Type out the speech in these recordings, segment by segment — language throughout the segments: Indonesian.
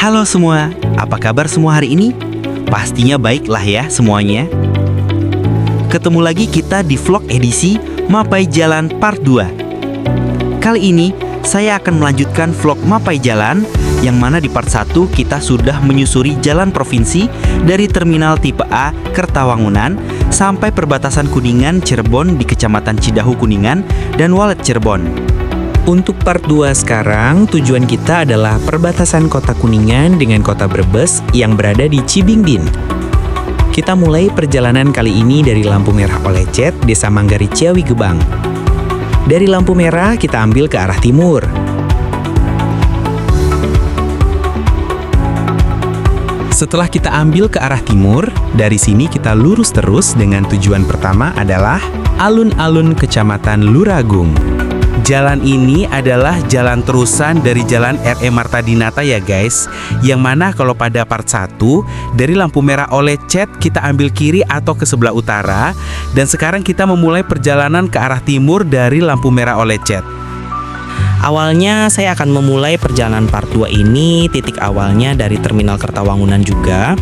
Halo semua, apa kabar semua hari ini? Pastinya baiklah ya semuanya. Ketemu lagi kita di vlog edisi Mapai Jalan Part 2. Kali ini saya akan melanjutkan vlog Mapai Jalan, yang mana di part 1 kita sudah menyusuri jalan provinsi dari Terminal Tipe A Kertawangunan sampai perbatasan Kuningan Cirebon di Kecamatan Cidahu Kuningan dan Walet Cirebon. Untuk part 2 sekarang, tujuan kita adalah perbatasan kota Kuningan dengan kota Brebes yang berada di Cibingdin. Kita mulai perjalanan kali ini dari lampu merah Olecet, Desa Manggari Ciawi Gebang. Dari lampu merah kita ambil ke arah timur. Setelah kita ambil ke arah timur, dari sini kita lurus terus dengan tujuan pertama adalah alun-alun Kecamatan Luragung. Jalan ini adalah jalan terusan dari jalan R.E. Marta Dinata ya guys. Yang mana kalau pada part 1 dari lampu merah Olecet kita ambil kiri atau ke sebelah utara. Dan sekarang kita memulai perjalanan ke arah timur dari lampu merah Olecet. Awalnya saya akan memulai perjalanan part 2 ini, titik awalnya dari Terminal Kertawangunan juga.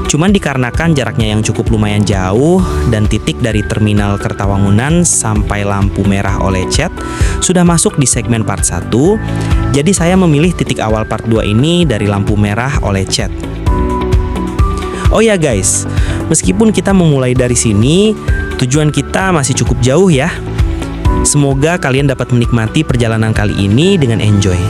Cuman dikarenakan jaraknya yang cukup lumayan jauh dan titik dari Terminal Kertawangunan sampai lampu merah Olecet sudah masuk di segmen part 1. Jadi saya memilih titik awal part 2 ini dari lampu merah Olecet. Oh ya guys, meskipun kita memulai dari sini, tujuan kita masih cukup jauh ya. Semoga kalian dapat menikmati perjalanan kali ini dengan enjoy.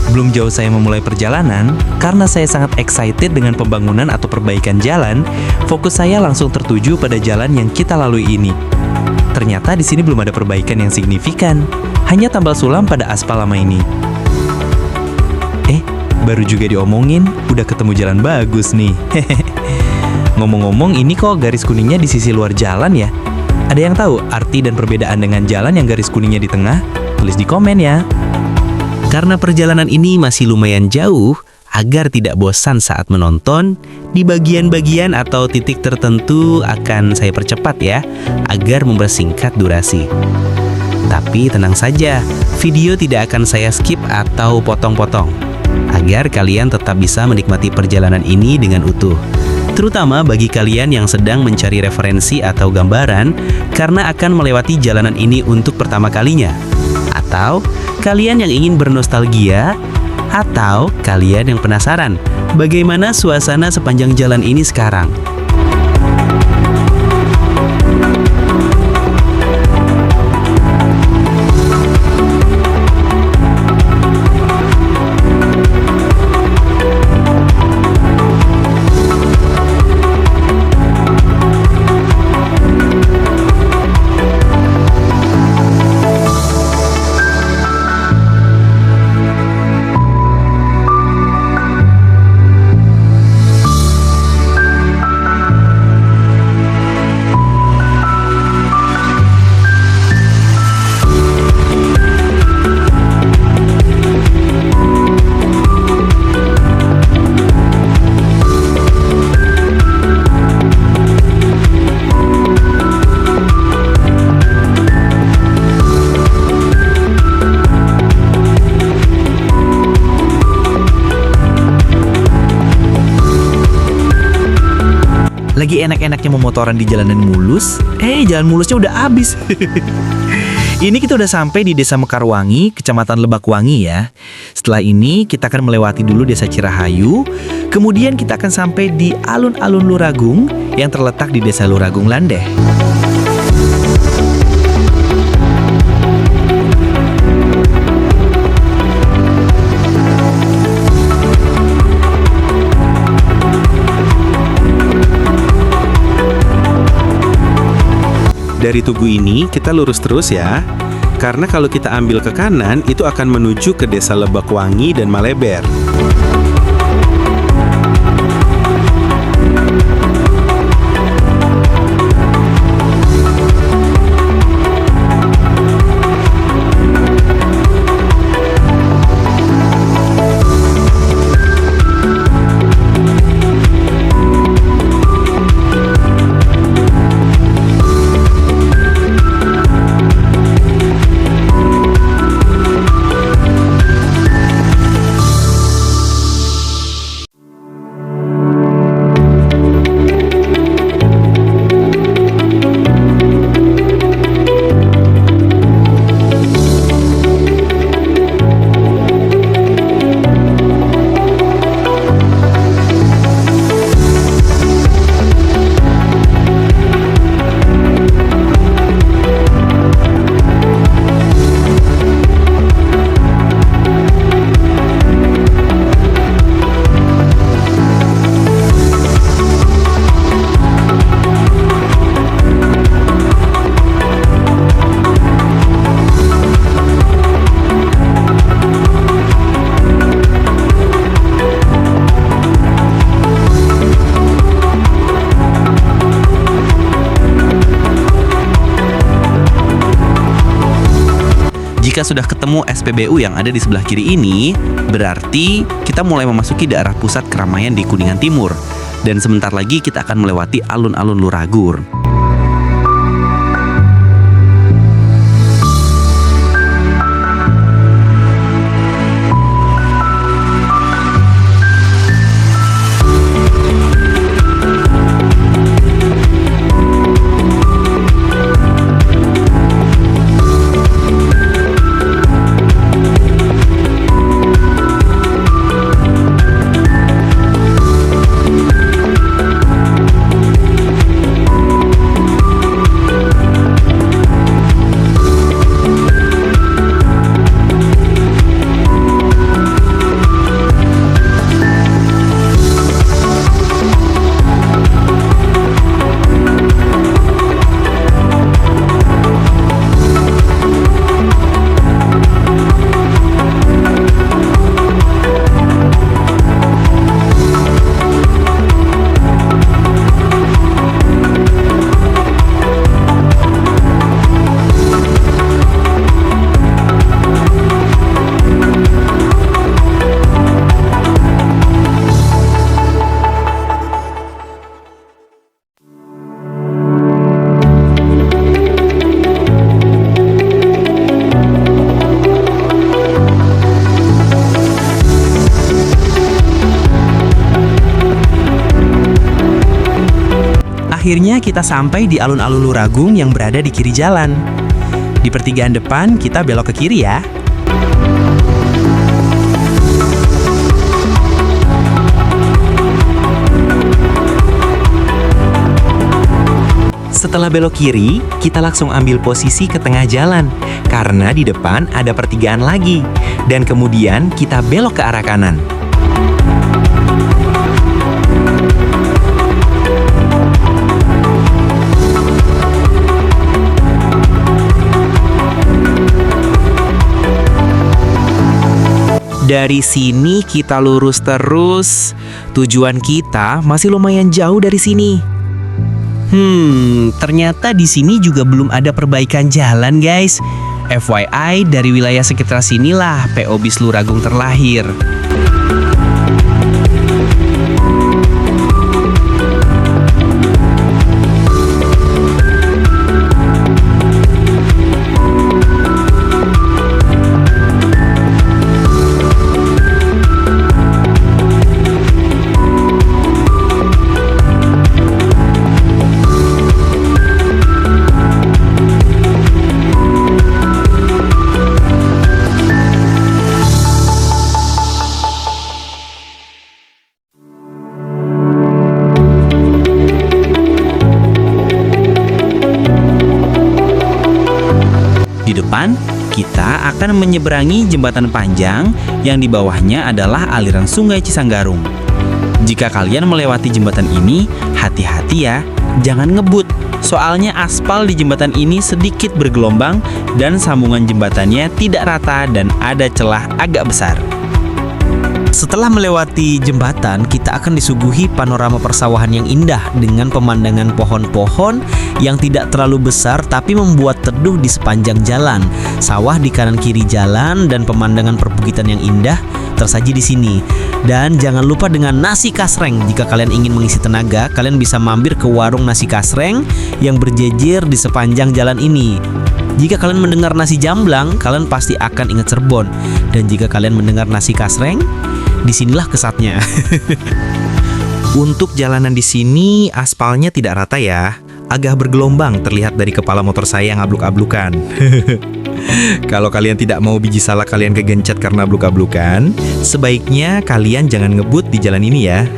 Belum jauh saya memulai perjalanan, karena saya sangat excited dengan pembangunan atau perbaikan jalan, fokus saya langsung tertuju pada jalan yang kita lalui ini. Ternyata di sini belum ada perbaikan yang signifikan, hanya tambal sulam pada aspal lama ini. Baru juga diomongin, udah ketemu jalan bagus nih. Ngomong-ngomong, ini kok garis kuningnya di sisi luar jalan ya? Ada yang tahu arti dan perbedaan dengan jalan yang garis kuningnya di tengah? Tulis di komen ya. Karena perjalanan ini masih lumayan jauh, agar tidak bosan saat menonton, di bagian-bagian atau titik tertentu akan saya percepat ya, agar mempersingkat durasi. Tapi tenang saja, video tidak akan saya skip atau potong-potong, agar kalian tetap bisa menikmati perjalanan ini dengan utuh. Terutama bagi kalian yang sedang mencari referensi atau gambaran karena akan melewati jalanan ini untuk pertama kalinya. Atau kalian yang ingin bernostalgia, atau kalian yang penasaran bagaimana suasana sepanjang jalan ini sekarang. Lagi enak-enaknya memotoran di jalanan mulus, jalan mulusnya udah habis. Ini kita udah sampai di Desa Mekarwangi, Kecamatan Lebakwangi ya. Setelah ini kita akan melewati dulu Desa Cirahayu, kemudian kita akan sampai di alun-alun Luragung yang terletak di Desa Luragung Landeh. Dari Tugu ini kita lurus terus ya, karena kalau kita ambil ke kanan itu akan menuju ke Desa Lebakwangi dan Maleber. jika sudah ketemu SPBU yang ada di sebelah kiri ini, berarti kita mulai memasuki daerah pusat keramaian di Kuningan Timur. Dan sebentar lagi kita akan melewati alun-alun Luragur. Akhirnya kita sampai di alun-alun Luragung yang berada di kiri jalan. Di pertigaan depan kita belok ke kiri ya. Setelah belok kiri, kita langsung ambil posisi ke tengah jalan karena di depan ada pertigaan lagi. Dan kemudian kita belok ke arah kanan. Dari sini kita lurus terus. Tujuan kita masih lumayan jauh dari sini. Ternyata di sini juga belum ada perbaikan jalan, guys. FYI, dari wilayah sekitar sinilah PO Bis Luragung terlahir. Di depan, kita akan menyeberangi jembatan panjang yang di bawahnya adalah aliran sungai Cisanggarung. Jika kalian melewati jembatan ini, hati-hati ya, jangan ngebut. Soalnya aspal di jembatan ini sedikit bergelombang dan sambungan jembatannya tidak rata dan ada celah agak besar. Setelah melewati jembatan, kita akan disuguhi panorama persawahan yang indah dengan pemandangan pohon-pohon yang tidak terlalu besar tapi membuat teduh di sepanjang jalan. Sawah di kanan kiri jalan dan pemandangan perbukitan yang indah tersaji di sini. Dan jangan lupa dengan nasi kasreng. Jika kalian ingin mengisi tenaga, kalian bisa mampir ke warung nasi kasreng yang berjejer di sepanjang jalan ini. Jika kalian mendengar nasi jamblang, kalian pasti akan ingat Cirebon. Dan jika kalian mendengar nasi kasreng, disinilah kesatnya. Untuk jalanan di sini aspalnya tidak rata ya, agak bergelombang terlihat dari kepala motor saya yang abluk-ablukan. Kalau kalian tidak mau biji salak kalian kegencet karena abluk-ablukan, sebaiknya kalian jangan ngebut di jalan ini ya.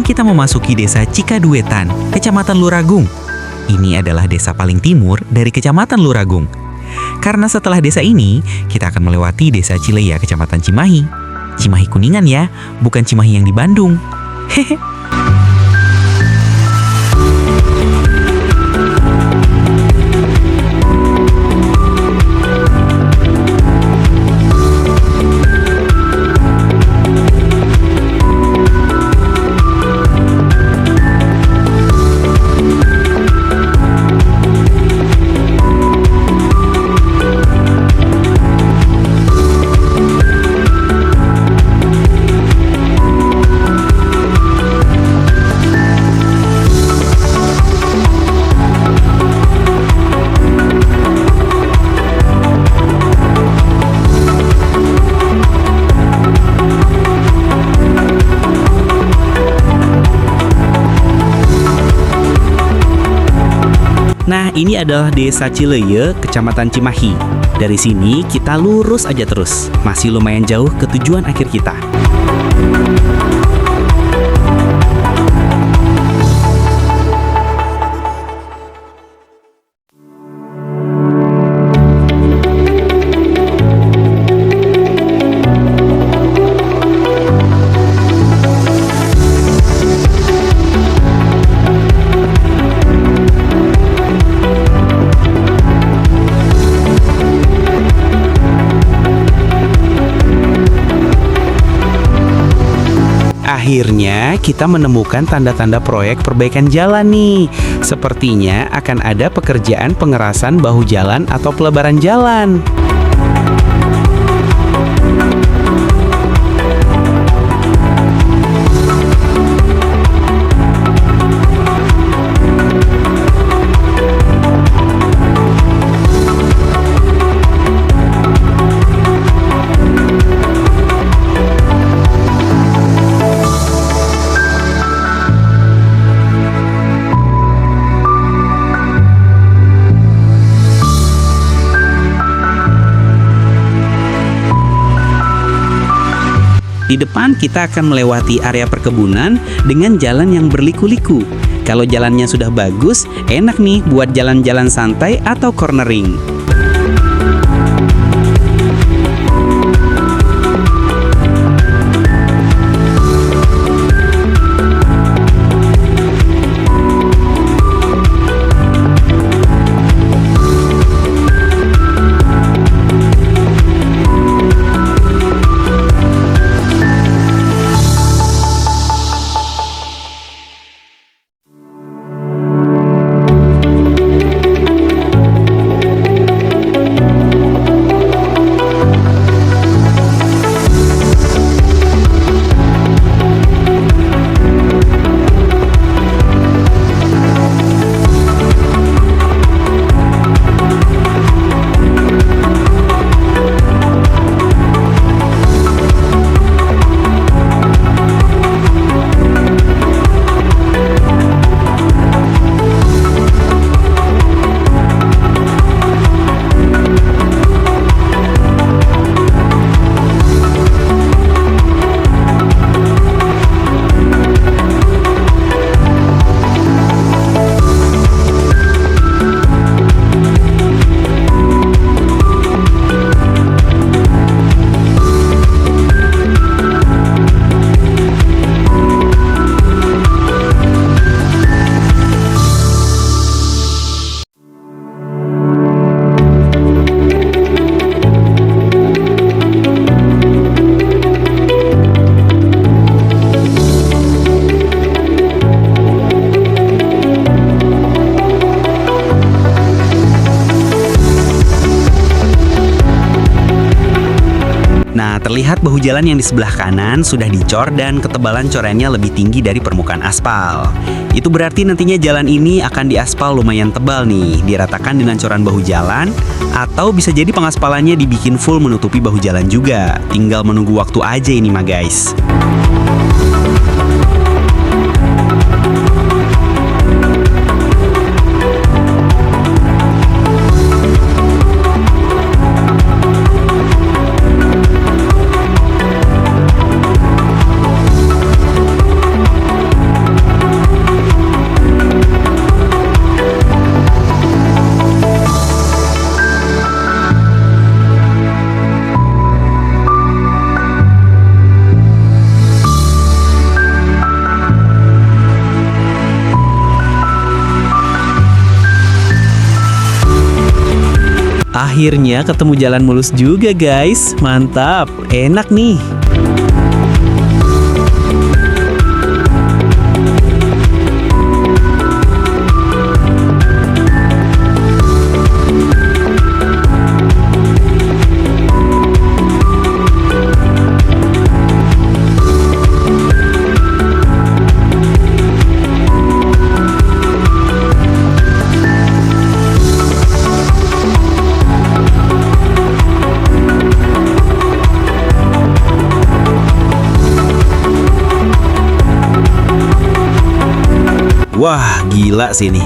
kita memasuki desa Cikaduetan, Kecamatan Luragung. Ini adalah desa paling timur dari Kecamatan Luragung. Karena setelah desa ini, kita akan melewati desa Cileya, Kecamatan Cimahi. Cimahi Kuningan ya, bukan Cimahi yang di Bandung. Hehe. Nah, ini adalah Desa Cileya, Kecamatan Cimahi. Dari sini kita lurus aja terus. Masih lumayan jauh ke tujuan akhir kita. Akhirnya kita menemukan tanda-tanda proyek perbaikan jalan nih. Sepertinya akan ada pekerjaan pengerasan bahu jalan atau pelebaran jalan. Di depan kita akan melewati area perkebunan dengan jalan yang berliku-liku. Kalau jalannya sudah bagus, enak nih buat jalan-jalan santai atau cornering. Nah, terlihat bahu jalan yang di sebelah kanan sudah dicor dan ketebalan corannya lebih tinggi dari permukaan aspal. Itu berarti nantinya jalan ini akan diaspal lumayan tebal nih, diratakan dengan coran bahu jalan, atau bisa jadi pengaspalannya dibikin full menutupi bahu jalan juga. Tinggal menunggu waktu aja ini mah guys. Akhirnya ketemu jalan mulus juga guys. Mantap, enak nih. Wah, gila sih nih.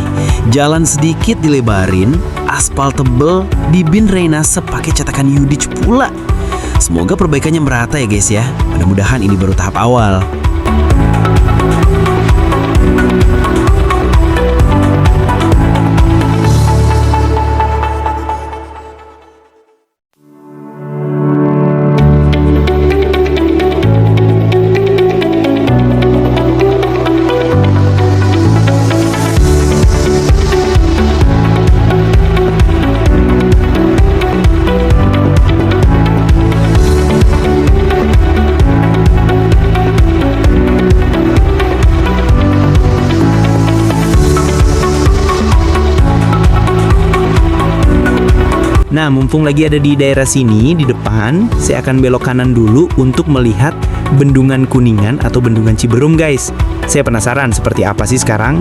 Jalan sedikit dilebarin, aspal tebel, dibin drainase pakai cetakan Yudich pula. Semoga perbaikannya merata ya guys ya. Mudah-mudahan ini baru tahap awal. Nah, mumpung lagi ada di daerah sini, di depan, saya akan belok kanan dulu untuk melihat Bendungan Kuningan atau Bendungan Ciberum, guys. Saya penasaran seperti apa sih sekarang.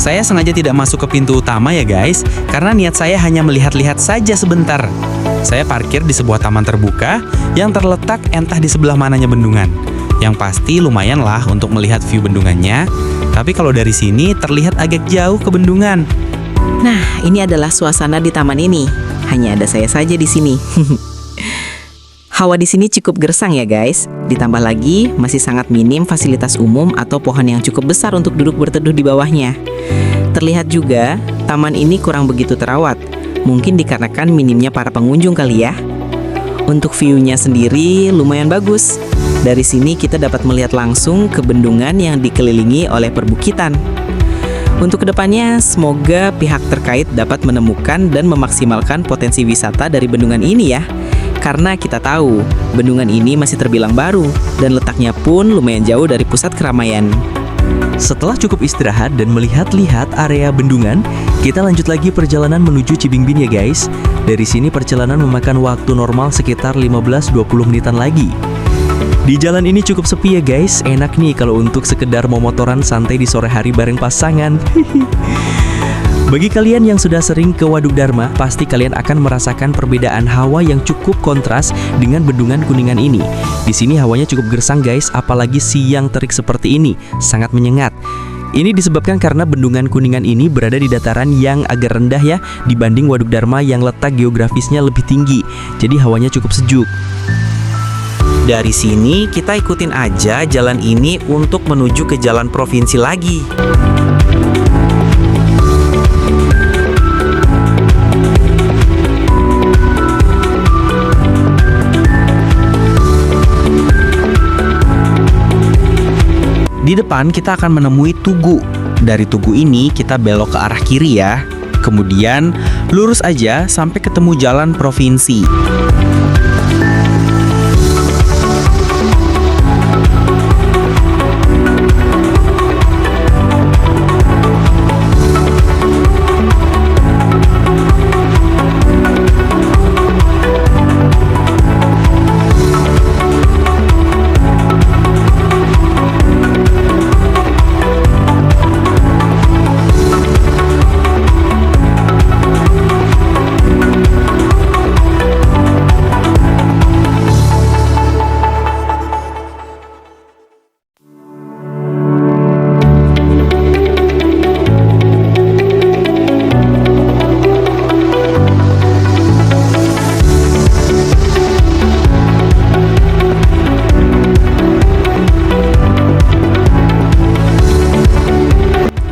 Saya sengaja tidak masuk ke pintu utama ya guys, karena niat saya hanya melihat-lihat saja sebentar. Saya parkir di sebuah taman terbuka yang terletak entah di sebelah mananya bendungan. Yang pasti lumayan lah untuk melihat view bendungannya, tapi kalau dari sini terlihat agak jauh ke bendungan. Nah, ini adalah suasana di taman ini. Hanya ada saya saja di sini. Hawa di sini cukup gersang ya guys. Ditambah lagi masih sangat minim fasilitas umum atau pohon yang cukup besar untuk duduk berteduh di bawahnya. Terlihat juga taman ini kurang begitu terawat. Mungkin dikarenakan minimnya para pengunjung kali ya. Untuk view-nya sendiri lumayan bagus. Dari sini kita dapat melihat langsung ke bendungan yang dikelilingi oleh perbukitan. Untuk kedepannya, semoga pihak terkait dapat menemukan dan memaksimalkan potensi wisata dari bendungan ini ya. Karena kita tahu, bendungan ini masih terbilang baru dan letaknya pun lumayan jauh dari pusat keramaian. Setelah cukup istirahat dan melihat-lihat area bendungan, kita lanjut lagi perjalanan menuju Cibingbin ya guys. Dari sini perjalanan memakan waktu normal sekitar 15-20 menitan lagi. Di jalan ini cukup sepi ya guys, enak nih kalau untuk sekedar mau motoran santai di sore hari bareng pasangan. Bagi kalian yang sudah sering ke Waduk Dharma, pasti kalian akan merasakan perbedaan hawa yang cukup kontras dengan Bendungan Kuningan ini. Di sini hawanya cukup gersang guys, apalagi siang terik seperti ini, sangat menyengat. Ini disebabkan karena bendungan Kuningan ini berada di dataran yang agak rendah ya dibanding Waduk Dharma yang letak geografisnya lebih tinggi. Jadi hawanya cukup sejuk. Dari sini kita ikutin aja jalan ini untuk menuju ke jalan provinsi lagi. Di depan kita akan menemui Tugu. Dari Tugu ini kita belok ke arah kiri ya. Kemudian lurus aja sampai ketemu jalan provinsi.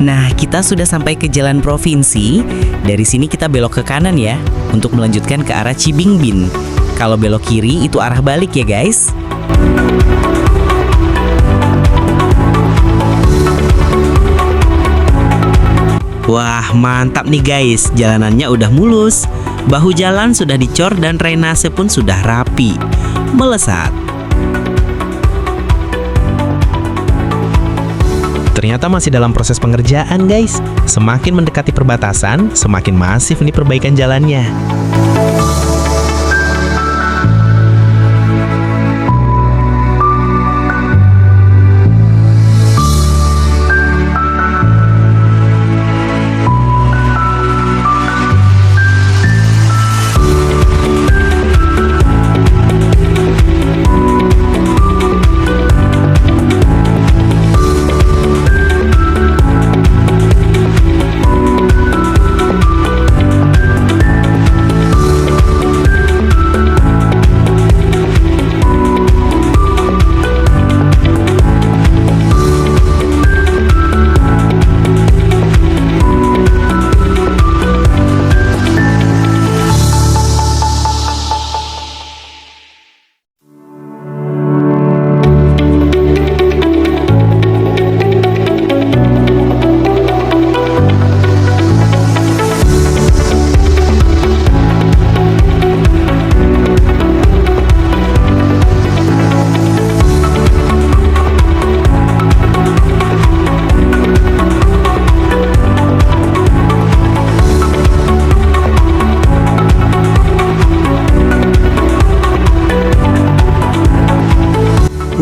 Nah, kita sudah sampai ke jalan provinsi. Dari sini kita belok ke kanan ya, untuk melanjutkan ke arah Cibingbin. Kalau belok kiri itu arah balik ya guys. Wah, mantap nih guys, jalanannya udah mulus. Bahu jalan sudah dicor dan drainase pun sudah rapi. Melesat. Ternyata masih dalam proses pengerjaan guys. Semakin mendekati perbatasan, semakin masif nih perbaikan jalannya.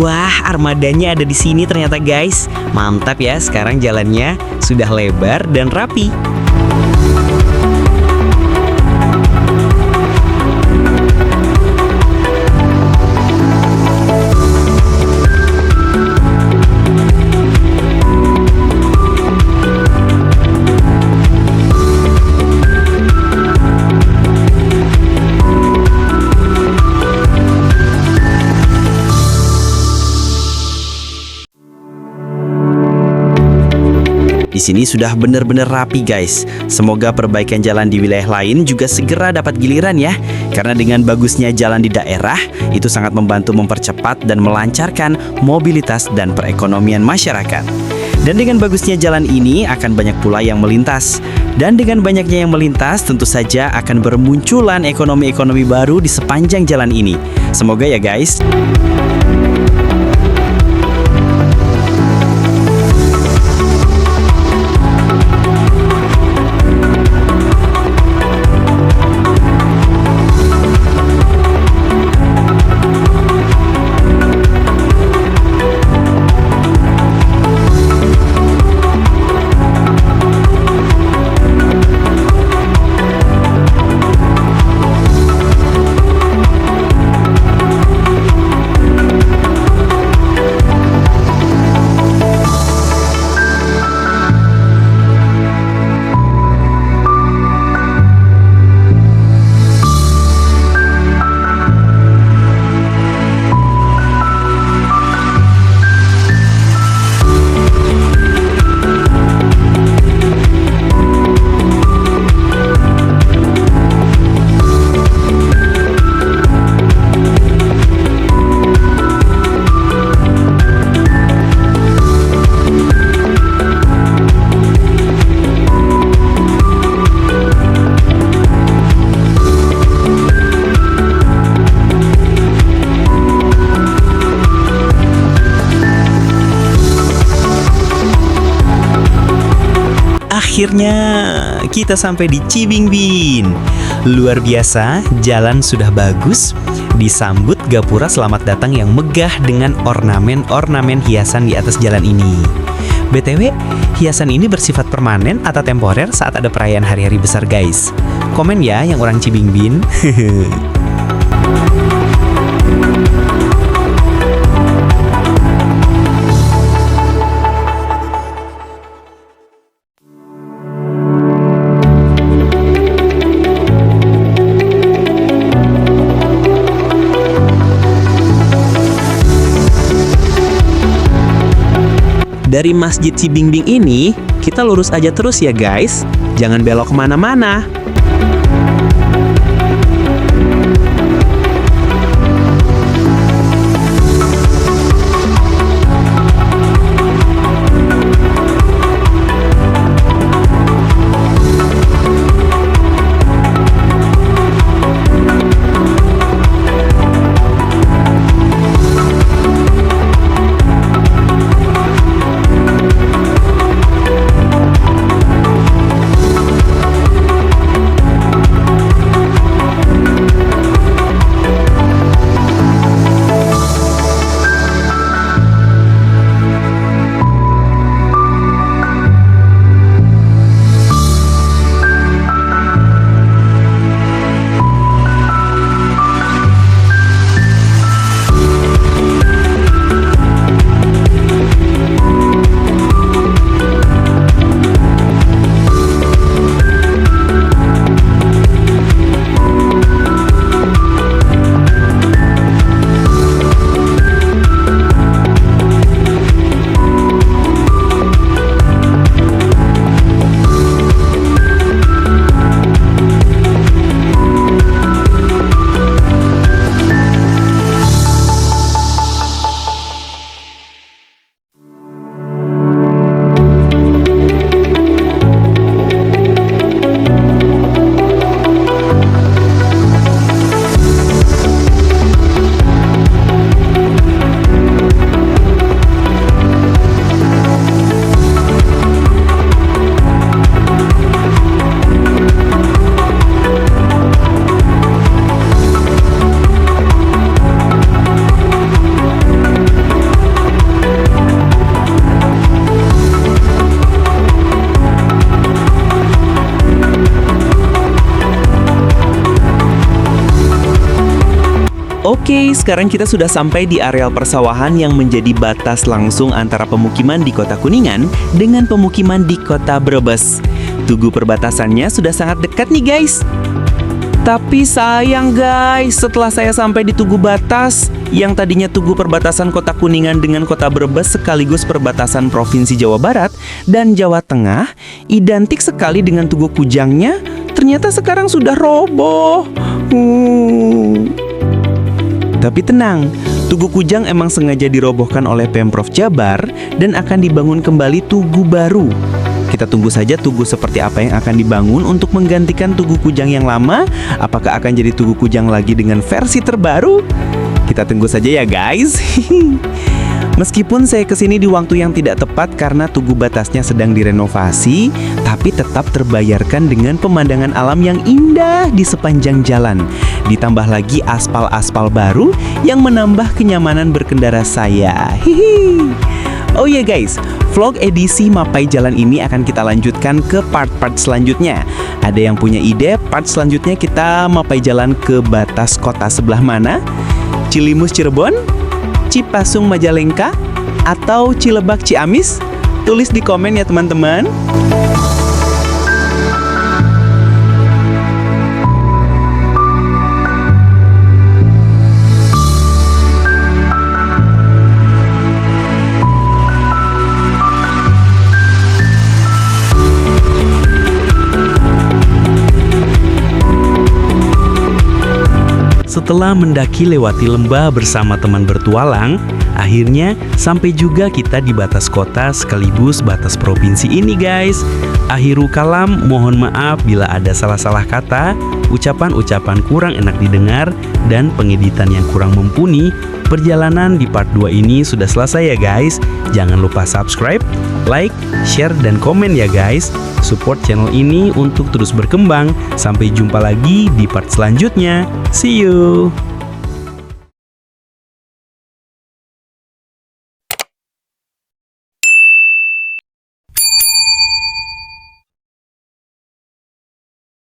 Wah, armadanya ada di sini ternyata guys. Mantap ya, sekarang jalannya sudah lebar dan rapi. Di sini sudah benar-benar rapi guys. Semoga perbaikan jalan di wilayah lain juga segera dapat giliran ya. Karena dengan bagusnya jalan di daerah, itu sangat membantu mempercepat dan melancarkan mobilitas dan perekonomian masyarakat. Dan dengan bagusnya jalan ini akan banyak pula yang melintas. Dan dengan banyaknya yang melintas tentu saja akan bermunculan ekonomi-ekonomi baru di sepanjang jalan ini. Semoga ya guys. akhirnya kita sampai di Cibingbin. Luar biasa, jalan sudah bagus. Disambut gapura selamat datang yang megah dengan ornamen-ornamen hiasan di atas jalan ini. BTW, hiasan ini bersifat permanen atau temporer saat ada perayaan hari-hari besar guys. Komen ya yang orang Cibingbin. Dari Masjid Cibingbing ini, kita lurus aja terus ya guys. Jangan belok kemana-mana. Oke, sekarang kita sudah sampai di areal persawahan yang menjadi batas langsung antara pemukiman di Kota Kuningan dengan pemukiman di Kota Brebes. Tugu perbatasannya sudah sangat dekat nih guys. Tapi sayang guys, setelah saya sampai di Tugu Batas, yang tadinya Tugu perbatasan Kota Kuningan dengan Kota Brebes sekaligus perbatasan Provinsi Jawa Barat dan Jawa Tengah, identik sekali dengan Tugu Kujangnya, ternyata sekarang sudah roboh. Tapi tenang, Tugu Kujang emang sengaja dirobohkan oleh Pemprov Jabar dan akan dibangun kembali tugu baru. Kita tunggu saja tugu seperti apa yang akan dibangun untuk menggantikan Tugu Kujang yang lama. Apakah akan jadi Tugu Kujang lagi dengan versi terbaru? Kita tunggu saja ya guys. Meskipun saya kesini di waktu yang tidak tepat karena Tugu Batasnya sedang direnovasi, tapi tetap terbayarkan dengan pemandangan alam yang indah di sepanjang jalan. Ditambah lagi aspal-aspal baru yang menambah kenyamanan berkendara saya. Hihi. Oh ya guys, vlog edisi Mapai Jalan ini akan kita lanjutkan ke part-part selanjutnya. Ada yang punya ide part selanjutnya kita Mapai Jalan ke batas kota sebelah mana? Cilimus Cirebon? Cipasung Majalengka? Atau Cilebak Ciamis? Tulis di komen ya teman-teman. Setelah mendaki lewati lembah bersama teman bertualang, akhirnya sampai juga kita di batas kota sekaligus batas provinsi ini guys. Akhirul kalam, mohon maaf bila ada salah-salah kata, ucapan-ucapan kurang enak didengar, dan pengeditan yang kurang mumpuni. Perjalanan di part 2 ini sudah selesai ya guys. Jangan lupa subscribe, like, share, dan komen ya guys. Support channel ini untuk terus berkembang. Sampai jumpa lagi di part selanjutnya. See you!